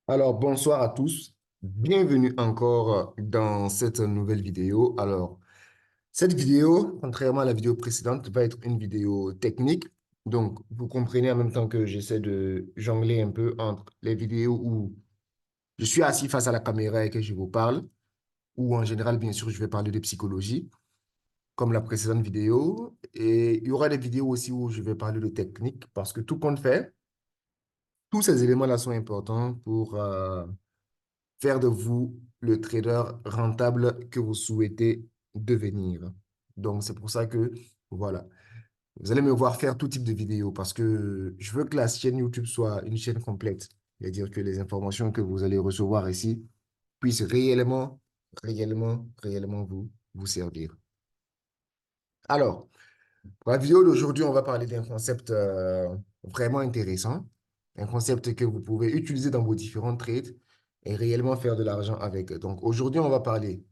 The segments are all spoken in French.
Alors, bonsoir à tous. Bienvenue encore dans cette nouvelle vidéo. Alors, cette vidéo, contrairement à la vidéo précédente, va être une vidéo technique. Donc, vous comprenez en même temps que j'essaie de jongler un peu entre les vidéos où je suis assis face à la caméra et que je vous parle, ou en général, bien sûr, je vais parler de psychologie, comme la précédente vidéo. Et il y aura des vidéos aussi où je vais parler de technique, parce que tout compte fait, tous ces éléments-là sont importants pour faire de vous le trader rentable que vous souhaitez devenir. Donc, c'est pour ça que, voilà, vous allez me voir faire tout type de vidéos parce que je veux que la chaîne YouTube soit une chaîne complète. C'est-à-dire que les informations que vous allez recevoir ici puissent réellement vous servir. Alors, pour la vidéo d'aujourd'hui, on va parler d'un concept vraiment intéressant, un concept que vous pouvez utiliser dans vos différents trades et réellement faire de l'argent avec. Donc aujourd'hui, on va parler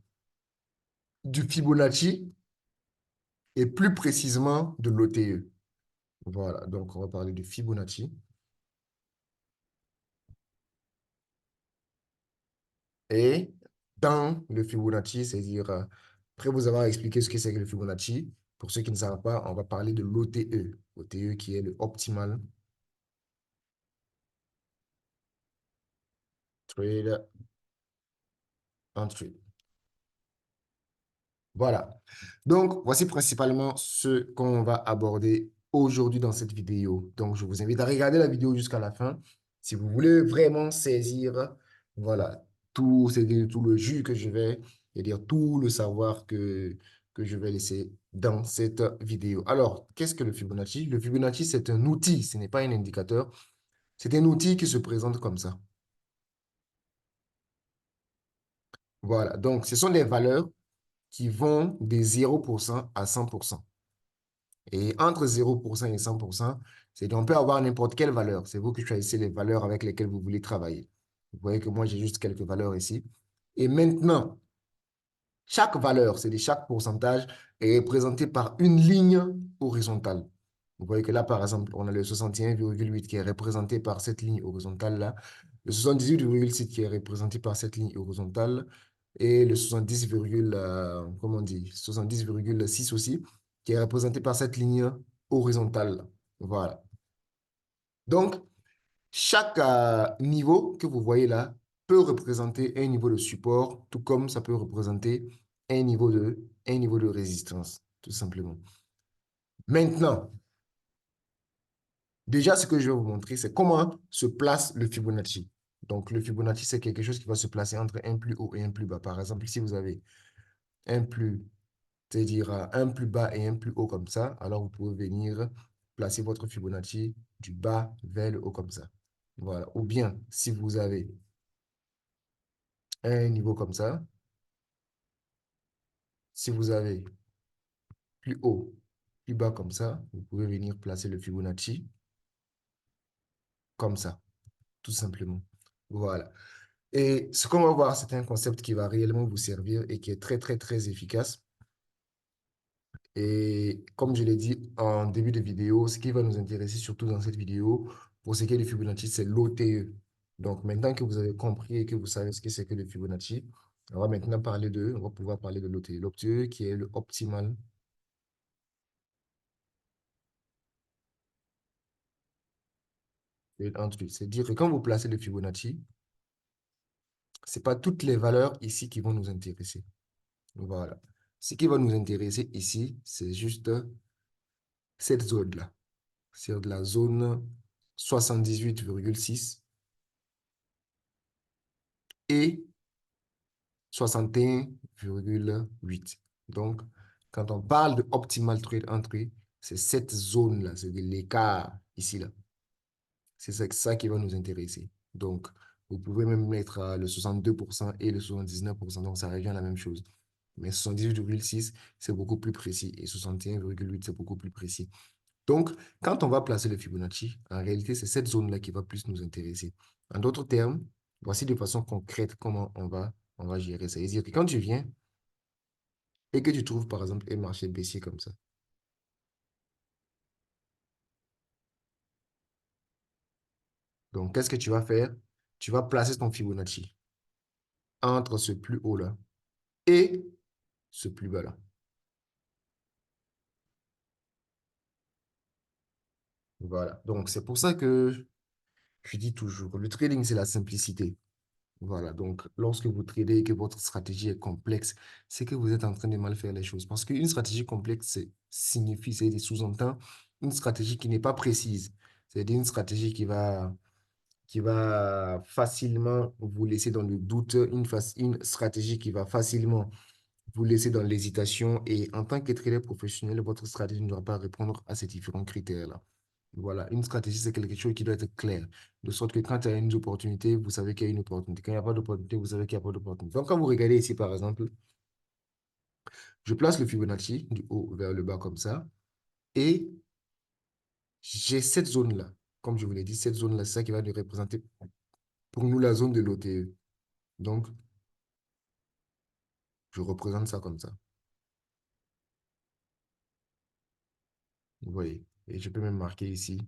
du Fibonacci et plus précisément de l'OTE. Voilà, donc on va parler du Fibonacci. Et dans le Fibonacci, c'est-à-dire, après vous avoir expliqué ce que c'est que le Fibonacci, pour ceux qui ne savent pas, on va parler de l'OTE. OTE qui est le Optimal Trade Entry. Voilà. Donc, voici principalement ce qu'on va aborder aujourd'hui dans cette vidéo. Donc, je vous invite à regarder la vidéo jusqu'à la fin. Si vous voulez vraiment saisir, voilà, c'est-à-dire tout le jus que je vais, c'est-à-dire tout le savoir que je vais laisser dans cette vidéo. Alors, qu'est-ce que le Fibonacci? Le Fibonacci, c'est un outil, ce n'est pas un indicateur. C'est un outil qui se présente comme ça. Voilà. Donc, ce sont des valeurs qui vont de 0% à 100%. Et entre 0% et 100%, c'est qu'on peut avoir n'importe quelle valeur. C'est vous qui choisissez les valeurs avec lesquelles vous voulez travailler. Vous voyez que moi, j'ai juste quelques valeurs ici. Et maintenant, chaque valeur, c'est-à-dire chaque pourcentage, est représenté par une ligne horizontale. Vous voyez que là, par exemple, on a le 61,8 qui est représenté par cette ligne horizontale-là, le 78,6 qui est représenté par cette ligne horizontale, et le 70, comment on dit, 70,6 aussi, qui est représenté par cette ligne horizontale. Voilà. Donc, chaque niveau que vous voyez là peut représenter un niveau de support, tout comme ça peut représenter un niveau de résistance, tout simplement. Maintenant, déjà, ce que je vais vous montrer, c'est comment se place le Fibonacci. Donc, le Fibonacci, c'est quelque chose qui va se placer entre un plus haut et un plus bas. Par exemple, si vous avez un plus, c'est-à-dire un plus bas et un plus haut comme ça, alors vous pouvez venir placer votre Fibonacci du bas vers le haut comme ça. Voilà. Ou bien, si vous avez un niveau comme ça, si vous avez plus haut, plus bas comme ça, vous pouvez venir placer le Fibonacci comme ça, tout simplement. Voilà. Et ce qu'on va voir, c'est un concept qui va réellement vous servir et qui est très efficace. Et comme je l'ai dit en début de vidéo, ce qui va nous intéresser surtout dans cette vidéo, pour ce qui est du Fibonacci, c'est l'OTE. Donc maintenant que vous avez compris et que vous savez ce que c'est que le Fibonacci, on va pouvoir parler de l'OTE. L'OTE qui est le Optimal Entry. C'est-à-dire que quand vous placez le Fibonacci, ce n'est pas toutes les valeurs ici qui vont nous intéresser. Voilà. Ce qui va nous intéresser ici, c'est juste cette zone-là. C'est de la zone 78,6 et 61,8. Donc, quand on parle de optimal trade entry, c'est cette zone-là, c'est de l'écart ici, là. C'est ça qui va nous intéresser. Donc, vous pouvez même mettre le 62% et le 79%, donc ça revient à la même chose. Mais 78,6, c'est beaucoup plus précis et 61,8, c'est beaucoup plus précis. Donc, quand on va placer le Fibonacci, en réalité, c'est cette zone-là qui va plus nous intéresser. En d'autres termes, voici de façon concrète comment on va gérer ça. C'est-à-dire que quand tu viens et que tu trouves, par exemple, un marché baissier comme ça, donc qu'est-ce que tu vas faire? tu vas placer ton Fibonacci entre ce plus haut-là et ce plus bas-là. Voilà. Donc, c'est pour ça que je dis toujours, le trading, c'est la simplicité. Voilà. Donc, lorsque vous tradez et que votre stratégie est complexe, c'est que vous êtes en train de mal faire les choses. Parce qu'une stratégie complexe signifie, c'est des sous-entend une stratégie qui n'est pas précise. C'est-à-dire une stratégie qui va facilement vous laisser dans le doute, une stratégie qui va facilement vous laisser dans l'hésitation. Et en tant que trader professionnel, votre stratégie ne doit pas répondre à ces différents critères-là. Voilà, une stratégie, c'est quelque chose qui doit être clair. De sorte que quand il y a une opportunité, vous savez qu'il y a une opportunité. Quand il n'y a pas d'opportunité, vous savez qu'il n'y a pas d'opportunité. Donc, quand vous regardez ici, par exemple, je place le Fibonacci du haut vers le bas comme ça. Et j'ai cette zone-là. Comme je vous l'ai dit, cette zone-là, c'est ça qui va nous représenter pour nous la zone de l'OTE. Donc, je représente ça comme ça. Vous voyez. Et je peux même marquer ici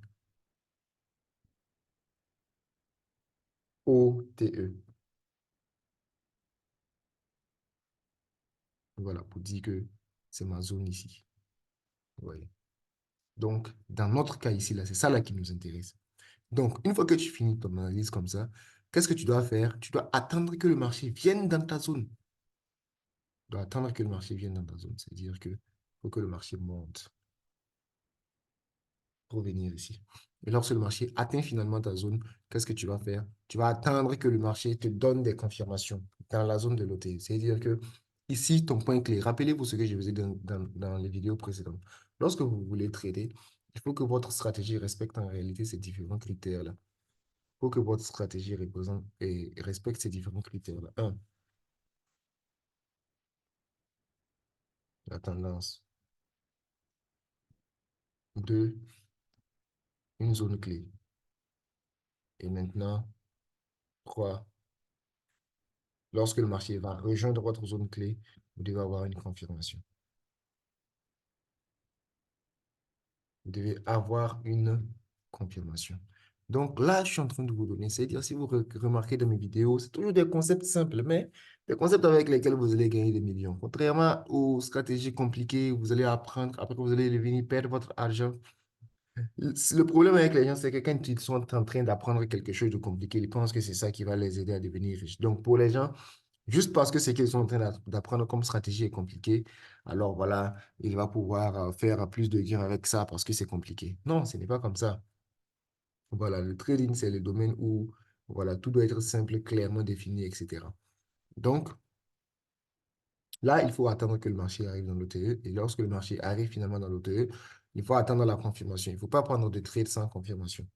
OTE. Voilà, pour dire que c'est ma zone ici. Vous voyez. Donc, dans notre cas ici, là, c'est ça là qui nous intéresse. Donc, une fois que tu finis ton analyse comme ça, qu'est-ce que tu dois faire? Tu dois attendre que le marché vienne dans ta zone. Tu dois attendre que le marché vienne dans ta zone. C'est-à-dire que faut que le marché monte pour venir ici. Et lorsque le marché atteint finalement ta zone, qu'est-ce que tu vas faire? Tu vas attendre que le marché te donne des confirmations dans la zone de l'OT. C'est-à-dire que ici, ton point clé, rappelez-vous ce que je vous ai dit dans les vidéos précédentes. Lorsque vous voulez trader, il faut que votre stratégie respecte en réalité ces différents critères-là. Il faut que votre stratégie représente et respecte ces différents critères-là. Un, la tendance. Deux, une zone clé. Et maintenant, trois, lorsque le marché va rejoindre votre zone clé, vous devez avoir une confirmation. Vous devez avoir une confirmation. Donc là, je suis en train de vous donner, c'est-à-dire si vous remarquez dans mes vidéos, c'est toujours des concepts simples, mais des concepts avec lesquels vous allez gagner des millions. Contrairement aux stratégies compliquées, vous allez apprendre, après vous allez venir perdre votre argent. Le problème avec les gens, c'est que quand ils sont en train d'apprendre quelque chose de compliqué, ils pensent que c'est ça qui va les aider à devenir riches. Donc pour les gens, juste parce que ce qu'ils sont en train d'apprendre comme stratégie est compliqué, alors voilà, il va pouvoir faire plus de gains avec ça parce que c'est compliqué. Non, ce n'est pas comme ça. Voilà, le trading, c'est le domaine où voilà, tout doit être simple, clairement défini, etc. Donc, là, il faut attendre que le marché arrive dans l'OTE. Et lorsque le marché arrive finalement dans l'OTE, il faut attendre la confirmation. Il ne faut pas prendre de trade sans confirmation.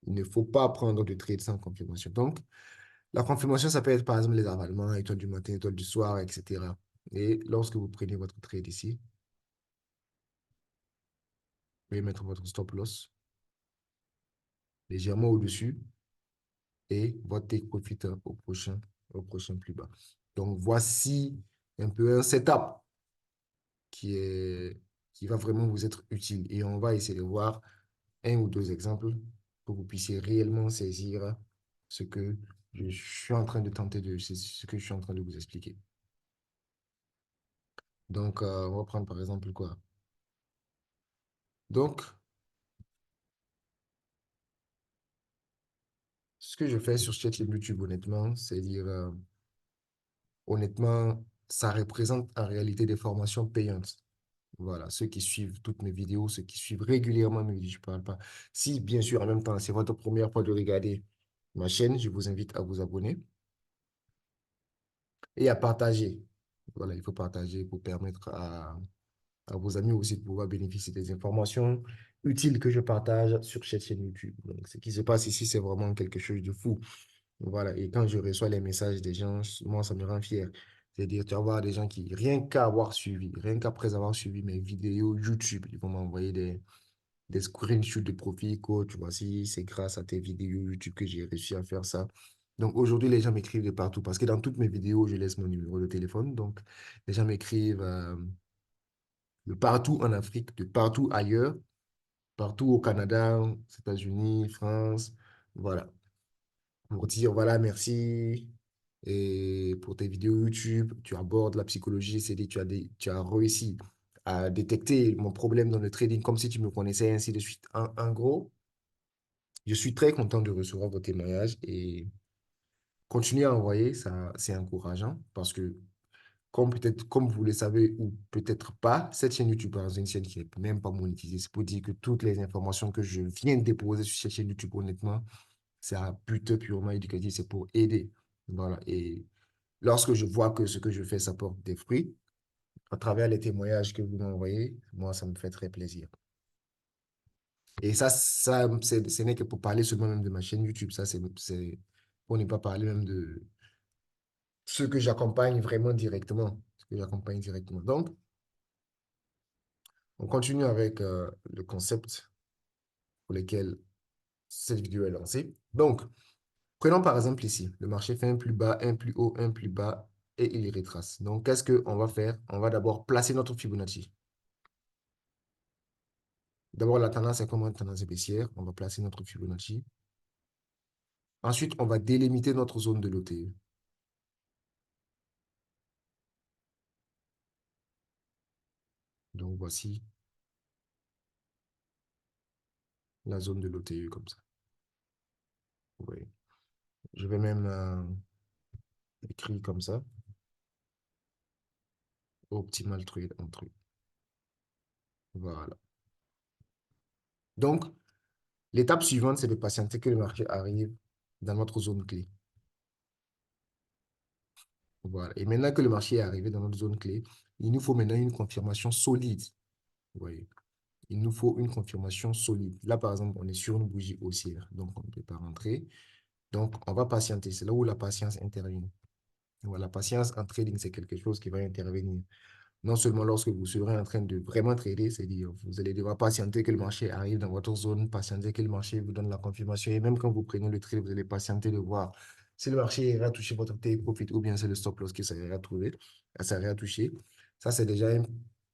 Il ne faut pas prendre de trade sans confirmation. Donc, la confirmation, ça peut être par exemple les avalements, étoile du matin, étoile du soir, etc. Et lorsque vous prenez votre trade ici, vous pouvez mettre votre stop loss légèrement au-dessus et votre take profit au prochain plus bas. Donc, voici un peu un setup qui est, qui va vraiment vous être utile. Et on va essayer de voir un ou deux exemples pour que vous puissiez réellement saisir ce que je suis en train de tenter de, ce que je suis en train de vous expliquer. Donc, on va prendre par exemple quoi? Donc, ce que je fais sur cette chaîne YouTube, honnêtement, c'est dire, honnêtement, ça représente en réalité des formations payantes. Voilà, ceux qui suivent toutes mes vidéos, ceux qui suivent régulièrement mes vidéos, je ne parle pas. Si, bien sûr, en même temps, c'est votre première fois de regarder ma chaîne, je vous invite à vous abonner et à partager. Voilà, il faut partager pour permettre à vos amis aussi de pouvoir bénéficier des informations utiles que je partage sur cette chaîne YouTube. Donc, ce qui se passe ici, c'est vraiment quelque chose de fou. Voilà, et quand je reçois les messages des gens, moi, ça me rend fier. C'est-à-dire, tu vas voir des gens qui, rien qu'à avoir suivi, rien qu'après avoir suivi mes vidéos YouTube, ils vont m'envoyer des screenshots de profil, coach, voici, c'est grâce à tes vidéos YouTube que j'ai réussi à faire ça. Donc aujourd'hui, les gens m'écrivent de partout parce que dans toutes mes vidéos, je laisse mon numéro de téléphone. Donc les gens m'écrivent de partout en Afrique, de partout ailleurs, partout au Canada, aux États-Unis, France, voilà. pour dire, voilà, merci et pour tes vidéos YouTube, tu abordes la psychologie, c'est-à-dire tu as réussi à détecter mon problème dans le trading comme si tu me connaissais, ainsi de suite. En gros, je suis très content de recevoir vos témoignages et continuez à envoyer, ça, c'est encourageant parce que comme peut-être, comme vous le savez ou peut-être pas, cette chaîne YouTube, par exemple, une chaîne qui n'est même pas monétisée. C'est pour dire que toutes les informations que je viens de déposer sur cette chaîne YouTube, honnêtement, c'est à but purement éducatif, c'est pour aider. Voilà. Et lorsque je vois que ce que je fais, ça porte des fruits, à travers les témoignages que vous m'envoyez, moi, ça me fait très plaisir. Et ça ce n'est que pour parler seulement même de ma chaîne YouTube. Ça, c'est pour ne pas parler même de ceux que j'accompagne vraiment directement. Ce que j'accompagne directement. Donc, on continue avec le concept pour lequel cette vidéo est lancée. Donc, prenons par exemple ici, le marché fait un plus bas, un plus haut, un plus bas, et il retrace. Donc, qu'est-ce qu'on va faire? On va d'abord placer notre Fibonacci. D'abord, la tendance est comme une tendance baissière. On va placer notre Fibonacci. Ensuite, on va délimiter notre zone de l'OTE. Donc, voici la zone de l'OTE comme ça. Vous voyez. Je vais même écrire comme ça. Optimal trade entry. Voilà. Donc, l'étape suivante, c'est de patienter que le marché arrive dans notre zone clé. Voilà. Et maintenant que le marché est arrivé dans notre zone clé, il nous faut maintenant une confirmation solide. Vous voyez. Il nous faut une confirmation solide. Là, par exemple, on est sur une bougie haussière, donc on ne peut pas rentrer. Donc, on va patienter. C'est là où la patience intervient. Voilà, la patience en trading, c'est quelque chose qui va intervenir. Non seulement lorsque vous serez en train de vraiment trader, c'est-à-dire vous allez devoir patienter que le marché arrive dans votre zone, patienter que le marché vous donne la confirmation. Et même quand vous prenez le trade, vous allez patienter de voir si le marché ira toucher votre take profit ou bien c'est le stop loss qui sera trouvé, ça ira toucher. Ça, c'est déjà une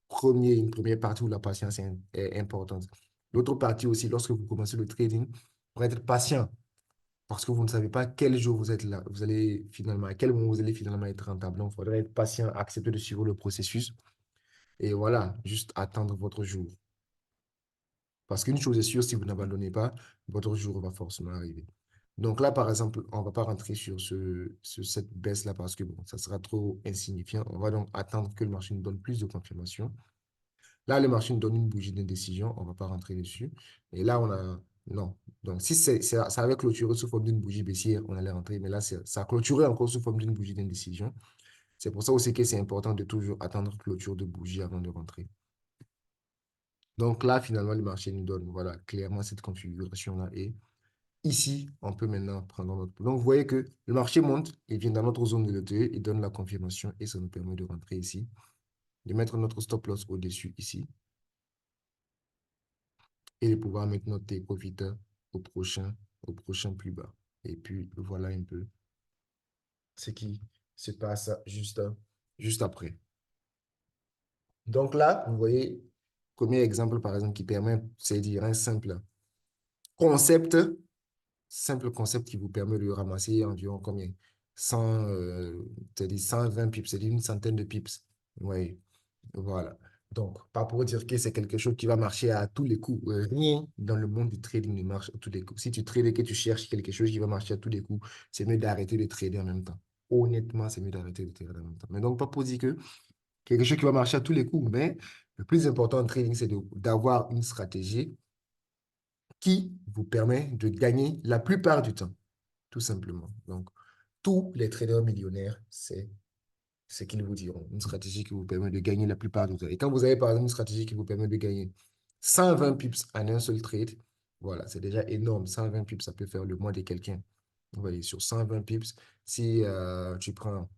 première partie où la patience est importante. L'autre partie aussi, lorsque vous commencez le trading, pour être patient, parce que vous ne savez pas quel jour vous êtes là, vous allez finalement, à quel moment vous allez finalement être rentable. Donc, il faudrait être patient, accepter de suivre le processus et voilà, juste attendre votre jour. Parce qu'une chose est sûre, si vous n'abandonnez pas, votre jour va forcément arriver. Donc là, par exemple, on ne va pas rentrer sur cette baisse-là parce que bon, ça sera trop insignifiant. On va donc attendre que le marché nous donne plus de confirmation. Là, le marché nous donne une bougie d'indécision. On ne va pas rentrer dessus. Et là, on a... Non. Donc, si ça avait clôturé sous forme d'une bougie baissière, on allait rentrer. Mais là, ça a clôturé encore sous forme d'une bougie d'indécision. C'est pour ça aussi que c'est important de toujours attendre clôture de bougie avant de rentrer. Donc là, finalement, le marché nous donne voilà, clairement cette configuration-là. Et ici, on peut maintenant prendre notre... Donc, vous voyez que le marché monte, il vient dans notre zone de l'ETE, il donne la confirmation et ça nous permet de rentrer ici, de mettre notre stop loss au-dessus ici et de pouvoir mettre notre take profit au prochain plus bas. Et puis, voilà un peu ce qui se passe juste après. Donc là, vous voyez, premier exemple, par exemple, qui permet, c'est dire un concept simple concept qui vous permet de ramasser environ combien? 100, c'est-à-dire 120 pips, c'est-à-dire une centaine de pips. Oui, voilà. Donc, pas pour dire que c'est quelque chose qui va marcher à tous les coups. Rien dans le monde du trading ne marche à tous les coups. Si tu trades et que tu cherches quelque chose qui va marcher à tous les coups, c'est mieux d'arrêter de trader en même temps. Honnêtement, c'est mieux d'arrêter de trader en même temps. Mais donc, pas pour dire que quelque chose qui va marcher à tous les coups, mais le plus important en trading, c'est d'avoir une stratégie qui vous permet de gagner la plupart du temps, tout simplement. Donc, tous les traders millionnaires, c'est ce qu'ils vous diront. Une stratégie qui vous permet de gagner la plupart du temps. Et quand vous avez, par exemple, une stratégie qui vous permet de gagner 120 pips en un seul trade, voilà, c'est déjà énorme. 120 pips, ça peut faire le mois de quelqu'un. Vous voyez, sur 120 pips, si tu prends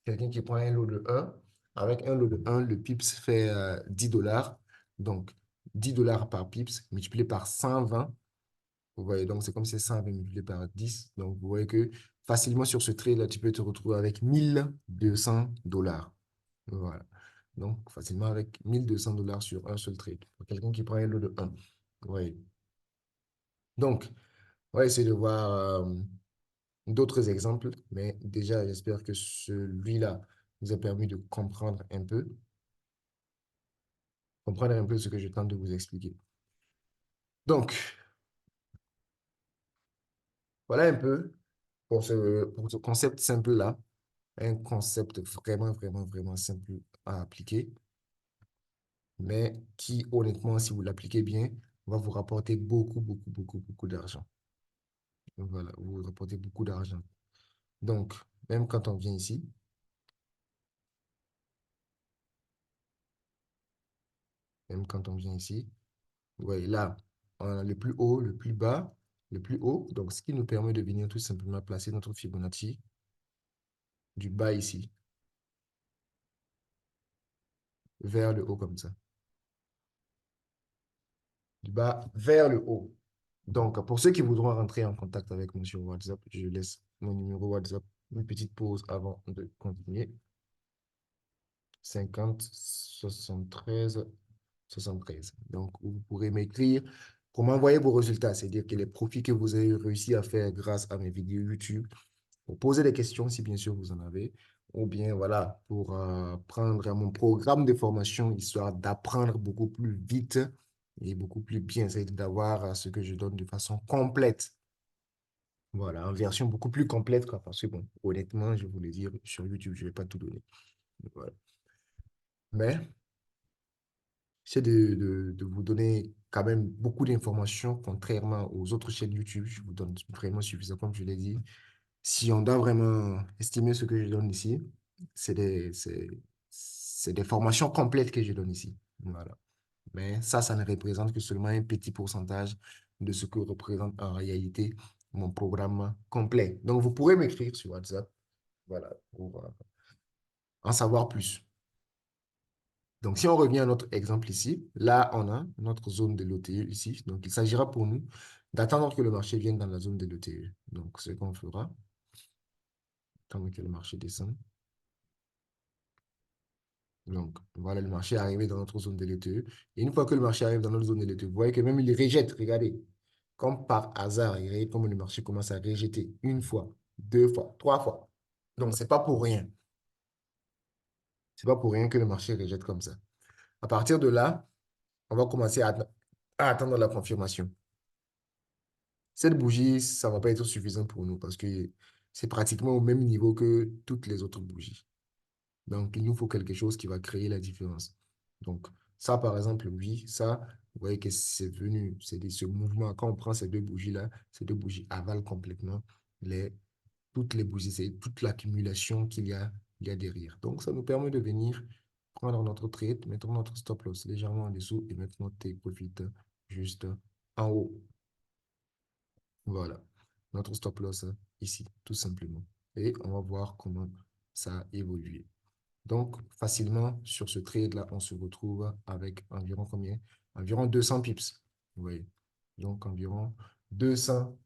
quelqu'un qui prend un lot de un avec un lot de un le pips fait 10 dollars. Donc, 10 dollars par pips multiplié par 120. Vous voyez, donc c'est comme si c'est 120 multiplié par 10. Donc, vous voyez que facilement sur ce trade-là, tu peux te retrouver avec 1200 dollars. Voilà. Donc, facilement avec 1200 dollars sur un seul trade. Pour quelqu'un qui prend un lot de un. Vous voyez. Donc, On va essayer de voir d'autres exemples, mais déjà, j'espère que celui-là vous a permis de comprendre un peu ce que je tente de vous expliquer. Donc, voilà un peu pour ce concept simple-là, un concept vraiment, vraiment, vraiment simple à appliquer, mais qui, honnêtement, si vous l'appliquez bien, va vous rapporter beaucoup, beaucoup, beaucoup, beaucoup d'argent. Voilà, vous rapportez beaucoup d'argent. Donc, même quand on vient ici, même quand on vient ici, vous voyez là, on a le plus haut, le plus bas, le plus haut. Donc, ce qui nous permet de venir tout simplement placer notre Fibonacci du bas ici vers le haut comme ça. Du bas vers le haut. Donc, pour ceux qui voudront rentrer en contact avec moi sur WhatsApp, je laisse mon numéro WhatsApp, une petite pause avant de continuer. 50 73 73. Donc, vous pourrez m'écrire pour m'envoyer vos résultats, c'est-à-dire que les profits que vous avez réussi à faire grâce à mes vidéos YouTube, pour poser des questions si bien sûr vous en avez, ou bien voilà, pour prendre mon programme de formation, histoire d'apprendre beaucoup plus vite et beaucoup plus bien, c'est d'avoir ce que je donne de façon complète. Voilà, en version beaucoup plus complète, quoi, parce que bon, honnêtement, je vous le dire, sur YouTube, je ne vais pas tout donner. Voilà. Mais j'essaie de vous donner quand même beaucoup d'informations, contrairement aux autres chaînes YouTube. Je vous donne vraiment suffisant, comme je l'ai dit. Si on doit vraiment estimer ce que je donne ici, c'est des formations complètes que je donne ici. Voilà. Mais ça ne représente que seulement un petit pourcentage de ce que représente en réalité mon programme complet. Donc, vous pourrez m'écrire sur WhatsApp, voilà, pour en savoir plus. Donc, si on revient à notre exemple ici, là, on a notre zone de l'OTE ici. Donc, il s'agira pour nous d'attendre que le marché vienne dans la zone de l'OTE. Donc, ce qu'on fera, attendre que le marché descende. Donc, voilà, le marché est arrivé dans notre zone de l'OTE. Et une fois que le marché arrive dans notre zone de l'OTE, vous voyez que même il rejette, regardez. Comme par hasard, regardez comme le marché commence à rejeter une fois, deux fois, trois fois. Donc, c'est pas pour rien. C'est pas pour rien que le marché rejette comme ça. À partir de là, on va commencer à attendre la confirmation. Cette bougie, ça ne va pas être suffisant pour nous parce que c'est pratiquement au même niveau que toutes les autres bougies. Donc, il nous faut quelque chose qui va créer la différence. Donc, ça, par exemple, oui, ça, vous voyez que c'est venu, ce mouvement. Quand on prend ces deux bougies-là, ces deux bougies avalent complètement toutes les bougies, c'est toute l'accumulation il y a derrière. Donc, ça nous permet de venir prendre notre trade, mettre notre stop loss légèrement en dessous et mettre notre take profit juste en haut. Voilà, notre stop loss ici, tout simplement. Et on va voir comment ça a évolué. Donc, facilement, sur ce trade-là, on se retrouve avec environ combien? Environ 200 pips. Vous voyez. Donc, environ 200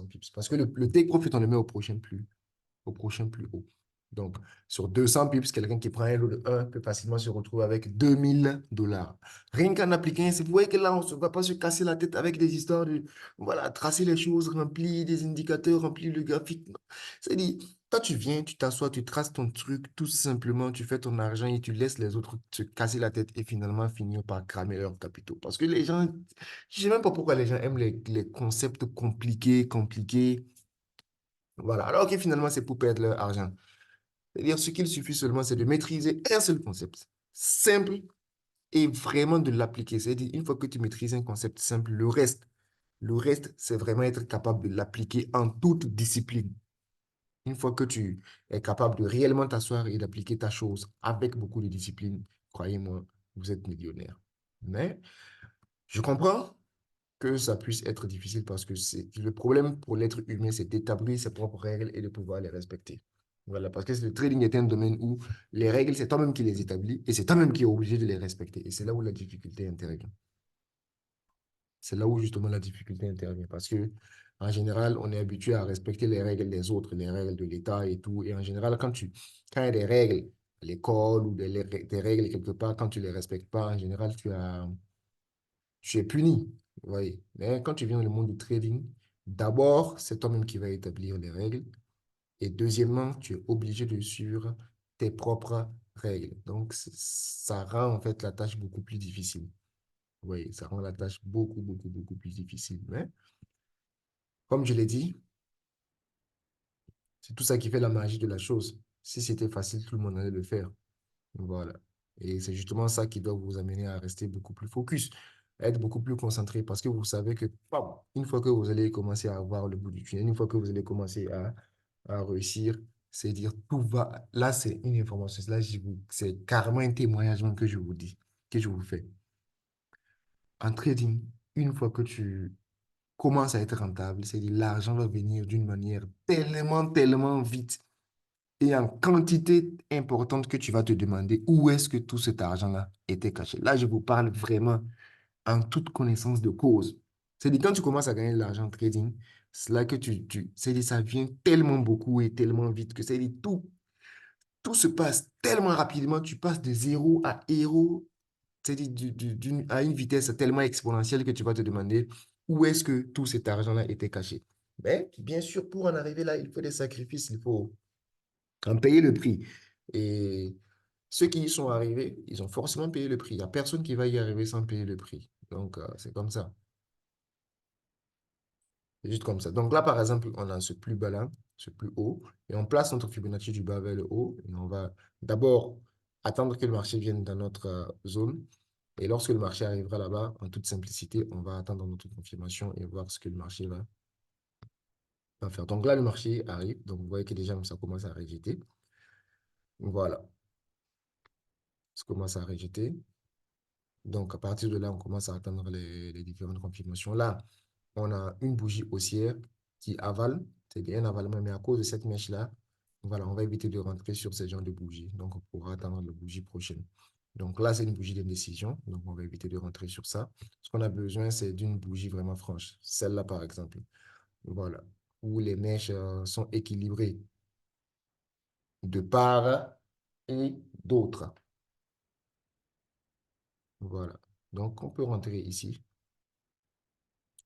pips. Parce que le take profit, on le met au prochain plus haut. Donc, sur 200 pips, quelqu'un qui prend un lot de 1 peut facilement se retrouver avec 2000 $. Rien qu'en appliquant, vous voyez que là, on ne va pas se casser la tête avec des histoires de, voilà, tracer les choses, remplir des indicateurs, remplir le graphique. C'est-à-dire, toi, tu viens, tu t'assois, tu traces ton truc, tout simplement, tu fais ton argent et tu laisses les autres se casser la tête et finalement finir par cramer leurs capitaux. Parce que les gens, je ne sais même pas pourquoi les gens aiment les concepts compliqués. Voilà, alors que finalement, c'est pour perdre leur argent. C'est-à-dire, ce qu'il suffit seulement, c'est de maîtriser un seul concept, simple, et vraiment de l'appliquer. C'est-à-dire, une fois que tu maîtrises un concept simple, le reste, c'est vraiment être capable de l'appliquer en toute discipline. Une fois que tu es capable de réellement t'asseoir et d'appliquer ta chose avec beaucoup de discipline, croyez-moi, vous êtes millionnaire. Mais je comprends que ça puisse être difficile parce que c'est le problème pour l'être humain, c'est d'établir ses propres règles et de pouvoir les respecter. Voilà, parce que le trading est un domaine où les règles, c'est toi-même qui les établis et c'est toi-même qui es obligé de les respecter. Et c'est là où la difficulté intervient. C'est là où justement la difficulté intervient parce que en général, on est habitué à respecter les règles des autres, les règles de l'État et tout. Et en général, quand il y a des règles à l'école ou des règles quelque part, quand tu ne les respectes pas, en général, tu es puni. Oui. Mais quand tu viens dans le monde du trading, D'abord, c'est toi-même qui vas établir les règles. Et deuxièmement, tu es obligé de suivre tes propres règles. Donc, ça rend en fait la tâche beaucoup plus difficile. Oui, ça rend la tâche beaucoup, beaucoup, beaucoup plus difficile. Mais, comme je l'ai dit, c'est tout ça qui fait la magie de la chose. Si c'était facile, tout le monde allait le faire. Voilà. Et c'est justement ça qui doit vous amener à rester beaucoup plus focus, à être beaucoup plus concentré parce que vous savez que, bam, une fois que vous allez commencer à avoir le bout du tunnel, une fois que vous allez commencer à réussir, c'est dire tout va. Là, c'est une information. Là, c'est carrément un témoignage même que je vous dis, que je vous fais. En trading, une fois que tu commences à être rentable, c'est dire l'argent va venir d'une manière tellement, tellement vite et en quantité importante que tu vas te demander où est-ce que tout cet argent-là était caché. Là, je vous parle vraiment en toute connaissance de cause. C'est-à-dire, quand tu commences à gagner de l'argent en trading, c'est là que c'est-à-dire, ça vient tellement beaucoup et tellement vite que c'est-à-dire, tout se passe tellement rapidement, tu passes de zéro à héros, c'est-à-dire à une vitesse tellement exponentielle que tu vas te demander où est-ce que tout cet argent-là était caché. Mais bien sûr, pour en arriver là, il faut des sacrifices, il faut en payer le prix. Et ceux qui y sont arrivés, ils ont forcément payé le prix. Il n'y a personne qui va y arriver sans payer le prix. Donc, c'est comme ça. C'est juste comme ça. Donc là, par exemple, on a ce plus bas là, ce plus haut, et on place notre Fibonacci du bas vers le haut. Et on va d'abord attendre que le marché vienne dans notre zone. Et lorsque le marché arrivera là-bas, en toute simplicité, on va attendre notre confirmation et voir ce que le marché va faire. Donc là, le marché arrive. Donc vous voyez que déjà, ça commence à rejeter. Voilà, ça commence à rejeter. Donc, à partir de là, on commence à atteindre les différentes confirmations. Là, on a une bougie haussière qui avale, c'est bien un avalement, mais à cause de cette mèche-là, voilà, on va éviter de rentrer sur ce genre de bougie. Donc, on pourra attendre la bougie prochaine. Donc là, c'est une bougie d'indécision. Donc, on va éviter de rentrer sur ça. Ce qu'on a besoin, c'est d'une bougie vraiment franche. Celle-là, par exemple. Voilà. Où les mèches sont équilibrées de part et d'autre. Voilà. Donc, on peut rentrer ici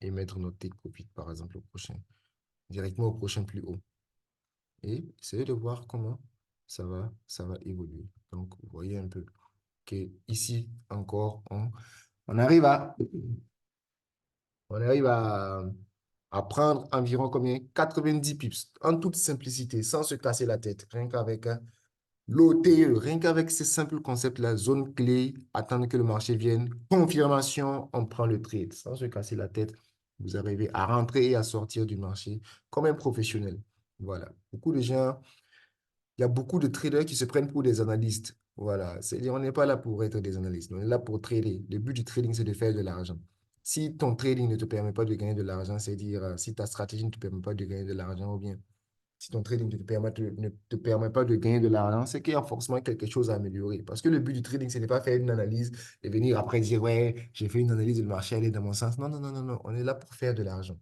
et mettre notre take profit, par exemple, au prochain, directement au prochain plus haut. Et essayer de voir comment ça va évoluer. Donc, vous voyez un peu que ici encore, on arrive à prendre environ combien? 90 pips, en toute simplicité, sans se casser la tête, rien qu'avec l'OTE, rien qu'avec ces simples concepts, la zone clé, attendre que le marché vienne, confirmation, on prend le trade, sans se casser la tête. Vous arrivez à rentrer et à sortir du marché comme un professionnel. Voilà. Beaucoup de gens, il y a beaucoup de traders qui se prennent pour des analystes. Voilà. C'est-à-dire, on n'est pas là pour être des analystes. On est là pour trader. Le but du trading, c'est de faire de l'argent. Si ton trading ne te permet pas de gagner de l'argent, c'est-à-dire si ta stratégie ne te permet pas de gagner de l'argent, ou bien si ton trading ne te permet pas de gagner de l'argent, c'est qu'il y a forcément quelque chose à améliorer. Parce que le but du trading, ce n'est pas faire une analyse et venir après dire, ouais, j'ai fait une analyse, le marché, elle est dans mon sens. Non, non, non, non, non. On est là pour faire de l'argent.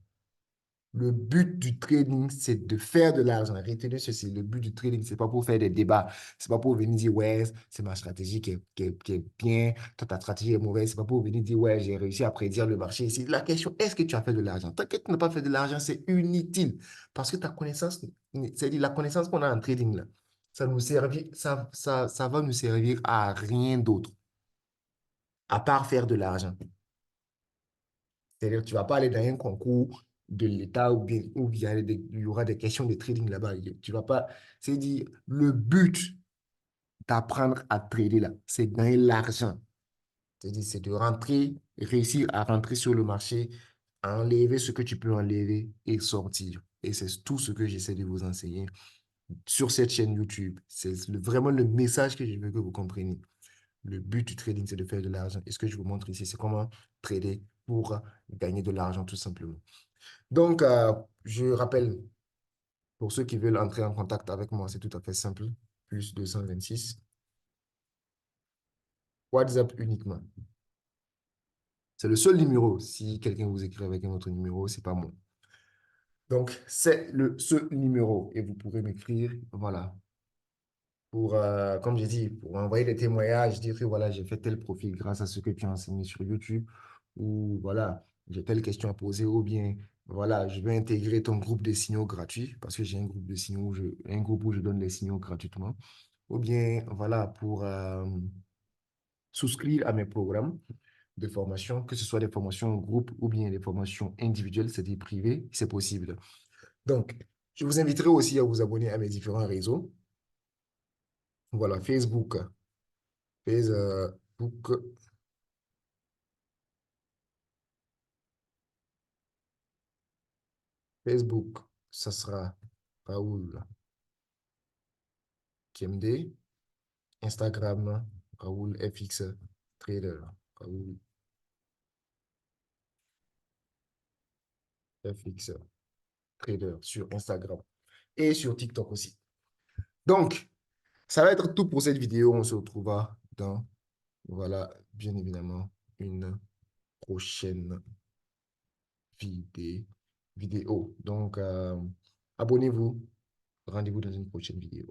Le but du trading, c'est de faire de l'argent. Retenez ceci, le but du trading, c'est pas pour faire des débats. C'est pas pour venir dire, ouais, c'est ma stratégie qui est bien, toi, ta stratégie est mauvaise. C'est pas pour venir dire, ouais, j'ai réussi à prédire le marché ici. La question, est-ce que tu as fait de l'argent? Tant que tu n'as pas fait de l'argent, c'est inutile. Parce que ta connaissance, c'est-à-dire la connaissance qu'on a en trading, là, ça va nous servir à rien d'autre, à part faire de l'argent. C'est-à-dire que tu ne vas pas aller dans un concours de l'État où il y aura des questions de trading là-bas. Tu vas pas. C'est dire, le but d'apprendre à trader là, c'est gagner l'argent. C'est-à-dire, c'est de rentrer, réussir à rentrer sur le marché, enlever ce que tu peux enlever et sortir. Et c'est tout ce que j'essaie de vous enseigner sur cette chaîne YouTube. C'est vraiment le message que je veux que vous compreniez. Le but du trading, c'est de faire de l'argent. Et ce que je vous montre ici, c'est comment trader pour gagner de l'argent tout simplement. Donc, je rappelle, pour ceux qui veulent entrer en contact avec moi, c'est tout à fait simple. Plus 226. WhatsApp uniquement. C'est le seul numéro. Si quelqu'un vous écrit avec un autre numéro, c'est pas moi. Donc, c'est le seul numéro. Et vous pourrez m'écrire, voilà, pour, comme j'ai dit, pour envoyer des témoignages, dire que voilà, j'ai fait tel profil grâce à ce que tu as enseigné sur YouTube, ou voilà, j'ai telle question à poser, ou bien Voilà, je vais intégrer ton groupe de signaux gratuits parce que j'ai un groupe de signaux, un groupe où je donne les signaux gratuitement. Ou bien, voilà, pour souscrire à mes programmes de formation, que ce soit des formations en groupe ou bien des formations individuelles, c'est-à-dire privées, c'est possible. Donc, je vous inviterai aussi à vous abonner à mes différents réseaux. Voilà, Facebook, Facebook, ça sera Raoul KMD. Instagram, Raoul FX Trader. Raoul FX Trader sur Instagram et sur TikTok aussi. Donc, ça va être tout pour cette vidéo. On se retrouvera dans, voilà, bien évidemment, une prochaine vidéo. Donc, abonnez-vous. Rendez-vous dans une prochaine vidéo.